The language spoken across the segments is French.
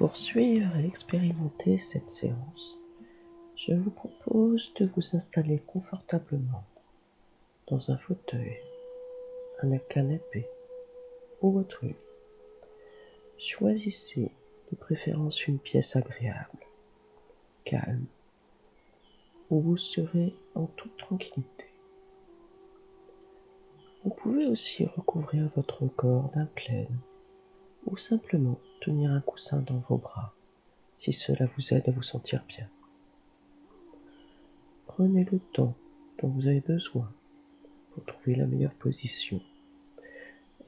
Pour suivre et expérimenter cette séance, je vous propose de vous installer confortablement dans un fauteuil, un canapé ou votre lit. Choisissez de préférence une pièce agréable, calme, où vous serez en toute tranquillité. Vous pouvez aussi recouvrir votre corps d'un plaid ou simplement tenir un coussin dans vos bras si cela vous aide à vous sentir bien. Prenez le temps dont vous avez besoin pour trouver la meilleure position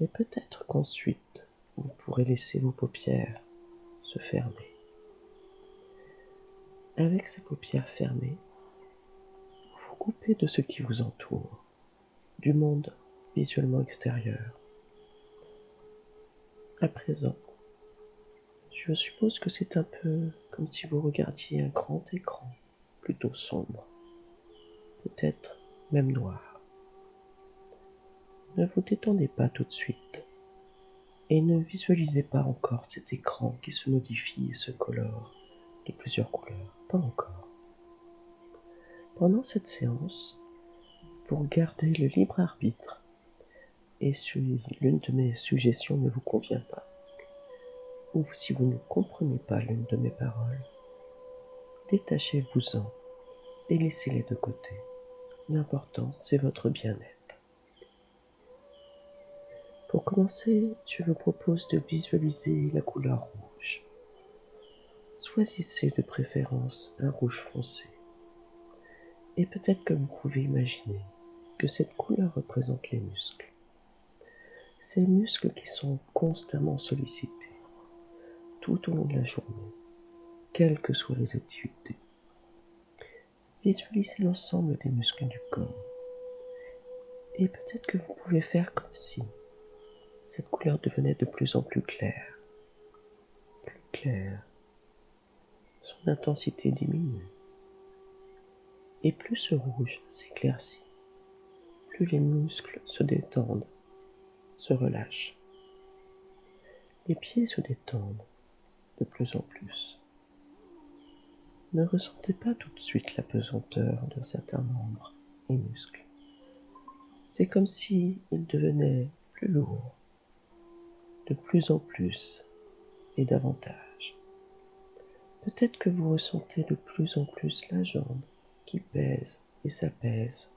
et peut-être qu'ensuite vous pourrez laisser vos paupières se fermer. Avec ces paupières fermées, vous vous coupez de ce qui vous entoure, du monde visuellement extérieur. À présent, je suppose que c'est un peu comme si vous regardiez un grand écran, plutôt sombre, peut-être même noir. Ne vous détendez pas tout de suite et ne visualisez pas encore cet écran qui se modifie et se colore de plusieurs couleurs, pas encore. Pendant cette séance, pour garder le libre arbitre, et si l'une de mes suggestions ne vous convient pas, ou si vous ne comprenez pas l'une de mes paroles, détachez-vous-en et laissez-les de côté. L'important, c'est votre bien-être. Pour commencer, je vous propose de visualiser la couleur rouge. Choisissez de préférence un rouge foncé. Et peut-être que vous pouvez imaginer que cette couleur représente les muscles. Ces muscles qui sont constamment sollicités tout au long de la journée, quelles que soient les activités. Visualisez l'ensemble des muscles du corps. Et peut-être que vous pouvez faire comme si cette couleur devenait de plus en plus claire. Plus claire. Son intensité diminue. Et plus ce rouge s'éclaircit, plus les muscles se détendent, se relâchent. Les pieds se détendent de plus en plus. Ne ressentez pas tout de suite la pesanteur de certains membres et muscles. C'est comme si ils devenaient plus lourds, de plus en plus et davantage. Peut-être que vous ressentez de plus en plus la jambe qui pèse et s'apaise,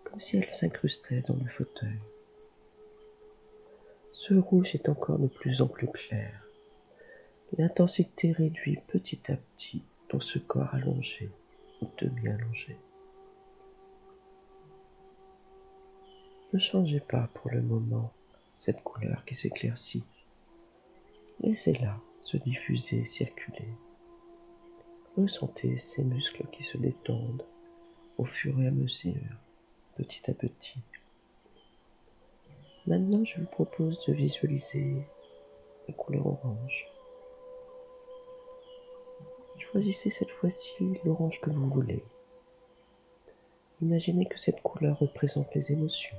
comme si elle s'incrustait dans le fauteuil. Ce rouge est encore de plus en plus clair. L'intensité réduit petit à petit dans ce corps allongé ou demi-allongé. Ne changez pas pour le moment cette couleur qui s'éclaircit. Laissez-la se diffuser, circuler. Ressentez ces muscles qui se détendent au fur et à mesure, petit à petit. Maintenant, je vous propose de visualiser la couleur orange. Choisissez cette fois-ci l'orange que vous voulez. Imaginez que cette couleur représente les émotions.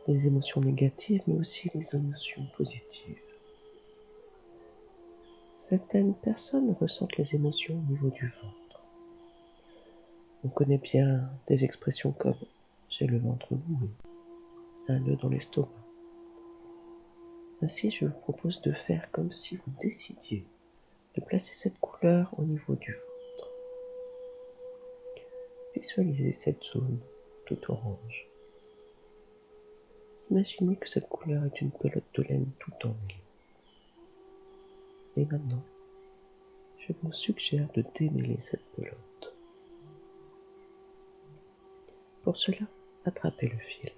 Les émotions négatives, mais aussi les émotions positives. Certaines personnes ressentent les émotions au niveau du ventre. On connaît bien des expressions comme « j'ai le ventre noué », un nœud dans l'estomac. Ainsi, je vous propose de faire comme si vous décidiez de placer cette couleur au niveau du ventre. Visualisez cette zone tout orange. Imaginez que cette couleur est une pelote de laine tout emmêlée. Et maintenant, je vous suggère de démêler cette pelote. Pour cela, attrapez le fil,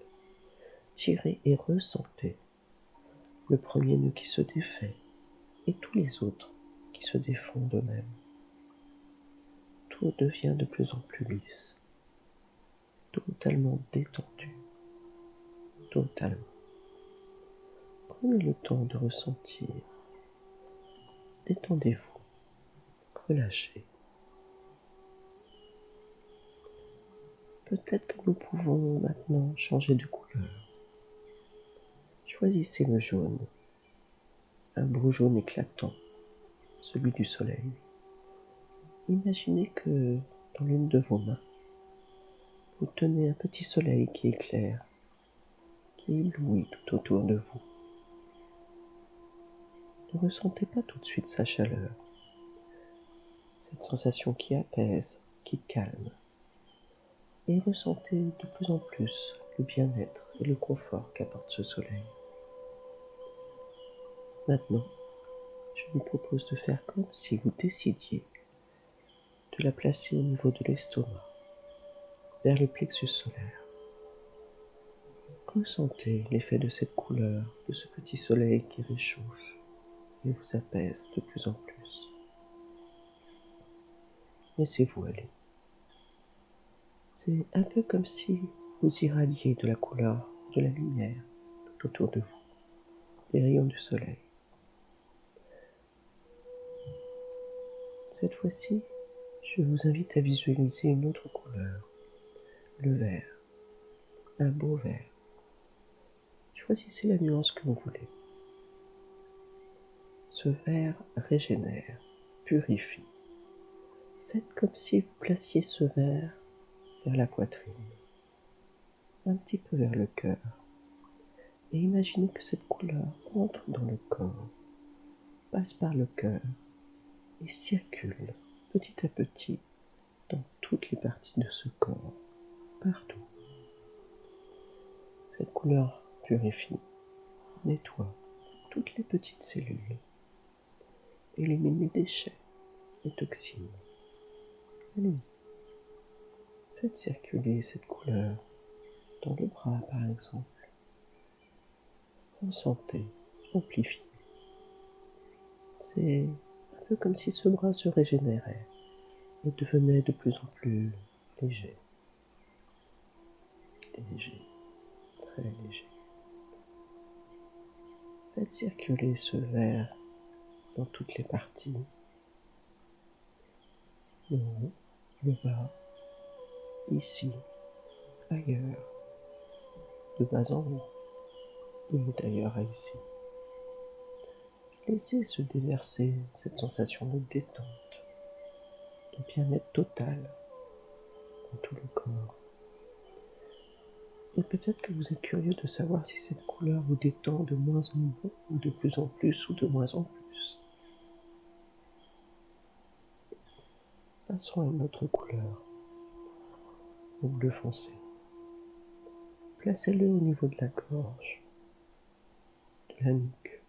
tirez et ressentez le premier nœud qui se défait et tous les autres qui se défont d'eux-mêmes. Tout devient de plus en plus lisse, totalement détendu, totalement. Prenez le temps de ressentir. Détendez-vous, relâchez. Peut-être que nous pouvons maintenant changer de couleur. Choisissez le jaune. un beau jaune éclatant, celui du soleil. Imaginez que dans l'une de vos mains, vous tenez un petit soleil qui éclaire, qui éblouit tout autour de vous. Ne ressentez pas tout de suite sa chaleur, cette sensation qui apaise, qui calme, et ressentez de plus en plus le bien-être et le confort qu'apporte ce soleil. Maintenant, je vous propose de faire comme si vous décidiez de la placer au niveau de l'estomac, vers le plexus solaire. Ressentez l'effet de cette couleur, de ce petit soleil qui réchauffe et vous apaise de plus en plus. Laissez-vous aller. C'est un peu comme si vous irradiez de la couleur, de la lumière tout autour de vous, les rayons du soleil. Cette fois-ci, je vous invite à visualiser une autre couleur, le vert, un beau vert. Choisissez la nuance que vous voulez. Ce vert régénère, purifie. Faites comme si vous placiez ce vert vers la poitrine, un petit peu vers le cœur, et imaginez que cette couleur entre dans le corps, passe par le cœur et circule petit à petit dans toutes les parties de ce corps, partout. Cette couleur purifie, nettoie toutes les petites cellules, élimine les déchets, les toxines. Allez-y, faites circuler cette couleur dans le bras par exemple. Ressentez, amplifiez. C'est un peu comme si ce bras se régénérait et devenait de plus en plus léger. Léger, très léger. Faites circuler ce verre dans toutes les parties. Le haut, le bas, ici, ailleurs, de bas en haut, et d'ailleurs à ici. Laissez se déverser cette sensation de détente, de bien-être total dans tout le corps. Et peut-être que vous êtes curieux de savoir si cette couleur vous détend de moins en moins, ou de plus en plus, ou de moins en plus. Passons à une autre couleur, au bleu foncé. Placez-le au niveau de la gorge, de la nuque.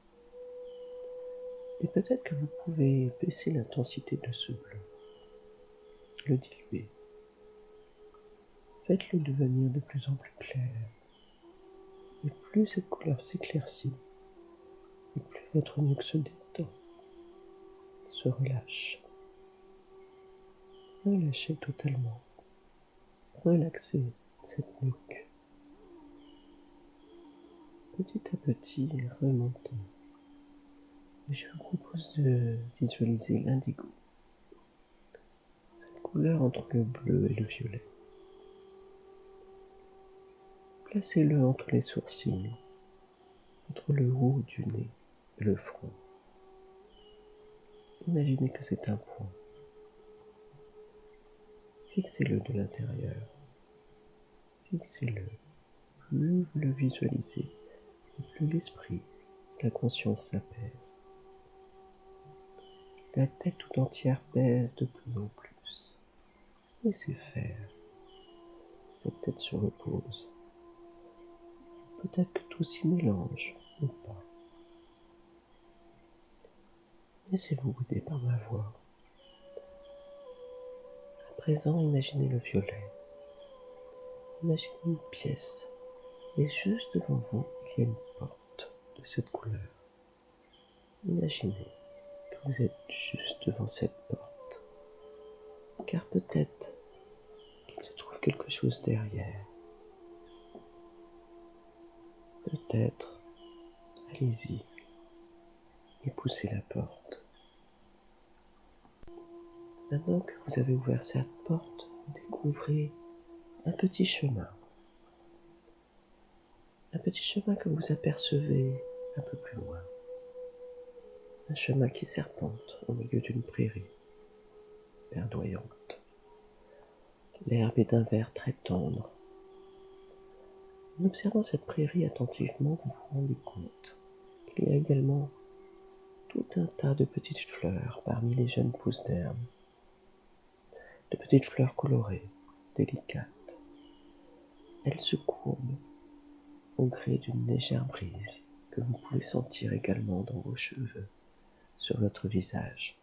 Et peut-être que vous pouvez baisser l'intensité de ce bleu, le diluer. Faites-le devenir de plus en plus clair. Et plus cette couleur s'éclaircit, et plus votre nuque se détend, se relâche. Relâchez totalement. Relaxez cette nuque. Petit à petit, remontez. Et je vous propose de visualiser l'indigo. Cette couleur entre le bleu et le violet. Placez-le entre les sourcils, entre le haut du nez et le front. Imaginez que c'est un point. Fixez-le de l'intérieur. Fixez-le. Plus vous le visualisez, et plus l'esprit, la conscience s'apaise. La tête tout entière pèse de plus en plus. Laissez faire. Cette tête se repose. Peut-être que tout s'y mélange, ou pas. Laissez-vous guider par ma voix. À présent, imaginez le violet. Imaginez une pièce, et juste devant vous, il y a une porte de cette couleur. Imaginez que vous êtes juste devant cette porte, car peut-être qu'il se trouve quelque chose derrière. Peut-être, allez-y et poussez la porte. Maintenant que vous avez ouvert cette porte, vous découvrez un petit chemin. Un petit chemin que vous apercevez un peu plus loin. Un chemin qui serpente au milieu d'une prairie verdoyante. L'herbe est d'un vert très tendre. En observant cette prairie attentivement, vous vous rendez compte qu'il y a également tout un tas de petites fleurs parmi les jeunes pousses d'herbe. De petites fleurs colorées, délicates. Elles se courbent au gré d'une légère brise que vous pouvez sentir également dans vos cheveux, sur votre visage.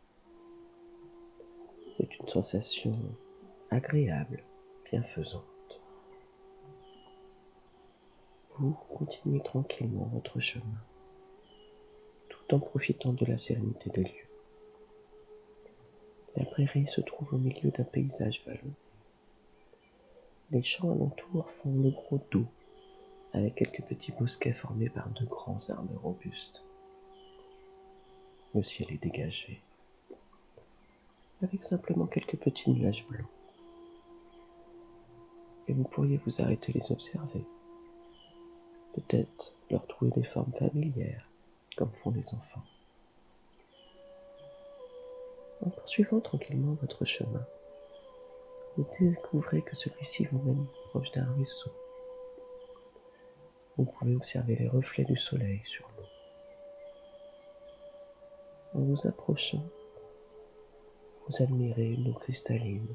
C'est une sensation agréable, bienfaisante. Vous continuez tranquillement votre chemin, tout en profitant de la sérénité des lieux. La prairie se trouve au milieu d'un paysage vallonné. Les champs alentours font le gros dos, avec quelques petits bosquets formés par de grands arbres robustes. Le ciel est dégagé, avec simplement quelques petits nuages blancs. Et vous pourriez vous arrêter les observer. Peut-être leur trouver des formes familières, comme font les enfants. En poursuivant tranquillement votre chemin, vous découvrez que celui-ci vous mène proche d'un ruisseau. Vous pouvez observer les reflets du soleil sur l'eau. En vous approchant, vous admirez une eau cristalline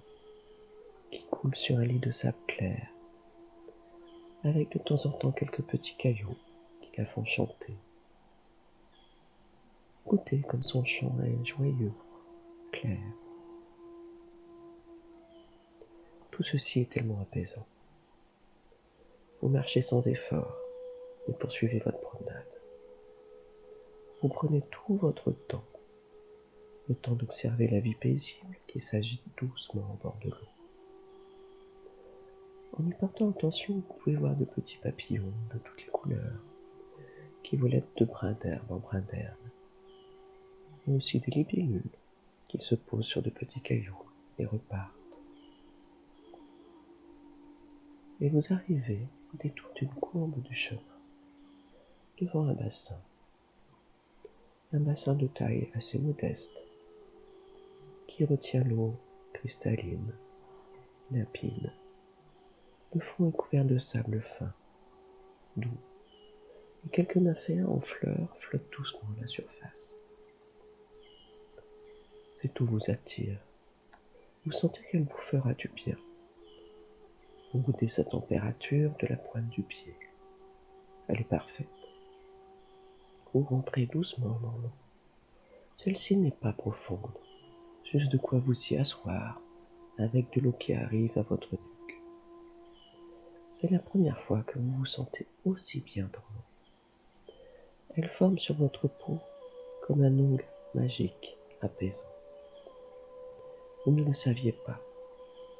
qui coule sur un lit de sable clair, avec de temps en temps quelques petits cailloux qui la font chanter. Écoutez comme son chant est joyeux, clair. Tout ceci est tellement apaisant. Vous marchez sans effort et poursuivez votre promenade. Vous prenez tout votre temps, le temps d'observer la vie paisible qui s'agite doucement au bord de l'eau. En y portant attention, vous pouvez voir de petits papillons de toutes les couleurs qui volettent de brin d'herbe en brin d'herbe, mais aussi des libellules qui se posent sur de petits cailloux et repartent. Et vous arrivez dès toute une courbe du chemin, devant un bassin de taille assez modeste, qui retient l'eau cristalline, limpide. Le fond est couvert de sable fin, doux, et quelques nymphéas en fleurs flottent doucement à la surface. Cette eau vous attire. Vous sentez qu'elle vous fera du bien. Vous goûtez sa température de la pointe du pied. Elle est parfaite. Vous rentrez doucement dans l'eau. Celle-ci n'est pas profonde, juste de quoi vous y asseoir, avec de l'eau qui arrive à votre nuque. C'est la première fois que vous vous sentez aussi bien dans l'eau. Elle forme sur votre peau comme un ongle magique, apaisant. Vous ne le saviez pas,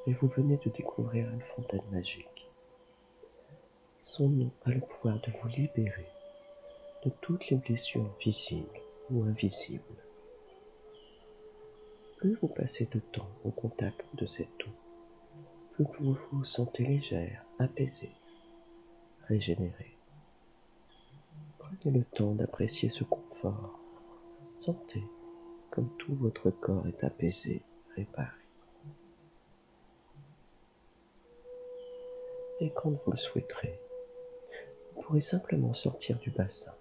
mais vous venez de découvrir une fontaine magique. Son nom a le pouvoir de vous libérer de toutes les blessures visibles ou invisibles. Plus vous passez de temps au contact de cette eau, plus vous vous sentez légère, apaisée, régénérée. Prenez le temps d'apprécier ce confort. Sentez comme tout votre corps est apaisé, réparé. Et quand vous le souhaiterez, vous pourrez simplement sortir du bassin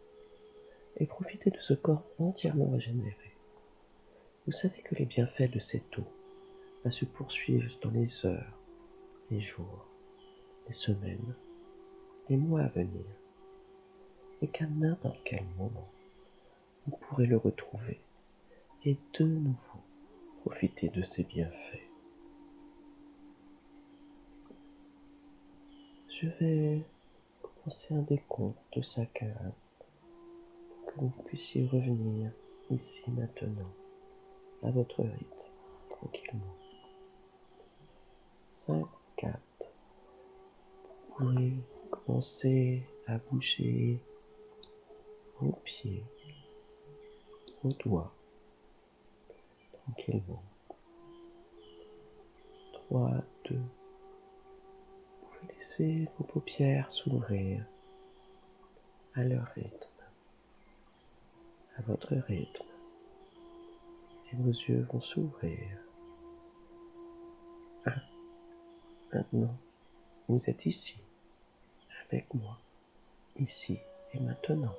et profiter de ce corps entièrement régénéré. Vous savez que les bienfaits de cette eau va se poursuivre dans les heures, les jours, les semaines, les mois à venir, et qu'à n'importe quel moment, vous pourrez le retrouver et de nouveau profiter de ses bienfaits. Je vais commencer un décompte de 5 à 1 pour que vous puissiez revenir ici maintenant à votre rythme, tranquillement. 5, 4. Vous pourrez commencer à bouger vos pieds, vos doigts, tranquillement. 3, 2. Vous pouvez laisser vos paupières s'ouvrir à leur rythme, à votre rythme. et vos yeux vont s'ouvrir. Ah, maintenant, vous êtes ici, avec moi, ici et maintenant.